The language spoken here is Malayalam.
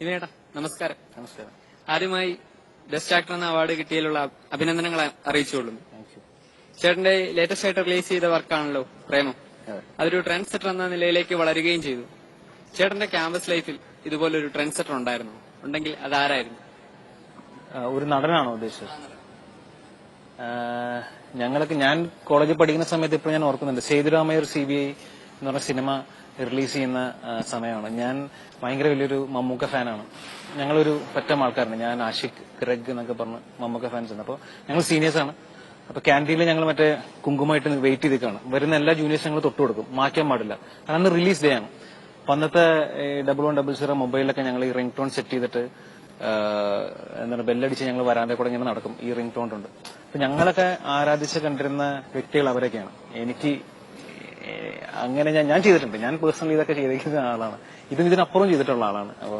ഇവേടാ നമസ്കാരം. നമസ്കാരം. ആദ്യമായി ബെസ്റ്റ് ആക്ടർ എന്ന അവാർഡ് കിട്ടിയതിലുള്ള അഭിനന്ദനങ്ങൾ അറിയിച്ചുകൊള്ളുന്നു. Thank you. ചേട്ടന്റെ ലേറ്റസ്റ്റ് ആയിട്ട് റിലീസ് ചെയ്ത വർക്കാണല്ലോ പ്രേമം. അതെ. അതൊരു ട്രെൻഡ് സെറ്റർ എന്ന നിലയിലേക്ക് വളരുകയും ചെയ്തു. ചേട്ടന്റെ ക്യാമ്പസ് ലൈഫിൽ ഇതുപോലൊരു ട്രെൻഡ് സെറ്റർ ഉണ്ടായിരുന്നു? ഉണ്ടെങ്കിൽ അതാരായിരുന്നു? ഒരു നടനാണോ ഉദ്ദേശിച്ചത്? ഞാൻ കോളേജിൽ പഠിക്കുന്ന സമയത്ത് ഇപ്പോൾ ഞാൻ ഓർക്കുന്നുണ്ട്, സേതുരാമയ്യർ CBI എന്ന് പറഞ്ഞ സിനിമ റിലീസ് ചെയ്യുന്ന സമയമാണ്. ഞാൻ ഭയങ്കര വലിയൊരു മമ്മൂക്ക ഫാനാണ്. ഞങ്ങളൊരു പറ്റം ആൾക്കാരുണ്ട്, ഞാൻ ആഷിഖ്, ഗ്രഗ് എന്നൊക്കെ പറഞ്ഞ് മമ്മൂക്ക ഫാൻസ് ഉണ്ട്. അപ്പോൾ ഞങ്ങൾ സീനിയേഴ്സാണ്. അപ്പൊ ക്യാൻറ്റീനിൽ ഞങ്ങൾ മറ്റേ കുങ്കുമായിട്ട് വെയിറ്റ് ചെയ്തിട്ടാണ്. വരുന്ന എല്ലാ ജൂനിയേഴ്സ് ഞങ്ങൾ തൊട്ട് കൊടുക്കും, മാറ്റാൻ പാടില്ല. കാരണം അന്ന് റിലീസ് ഡേ ആണ്. അപ്പൊ അന്നത്തെ 1100 മൊബൈലിലൊക്കെ ഞങ്ങൾ ഈ റിംഗ് ടോൺ സെറ്റ് ചെയ്തിട്ട് എന്താണ് ബെല്ലടിച്ച് ഞങ്ങൾ വരാതെ കൂടെ ഇങ്ങനെ നടക്കും. ഈ റിംഗ് ടോൺ ഉണ്ട്. അപ്പൊ ഞങ്ങളൊക്കെ ആരാധിച്ച് കണ്ടിരുന്ന വ്യക്തികൾ അവരൊക്കെയാണ്. എനിക്ക് അങ്ങനെ ഞാൻ ചെയ്തിട്ടുണ്ട്. ഞാൻ പേഴ്സണലി ഇതൊക്കെ ചെയ്തിരിക്കുന്ന ആളാണ്. ഇതിനപ്പുറം ചെയ്തിട്ടുള്ള ആളാണ്. അപ്പോ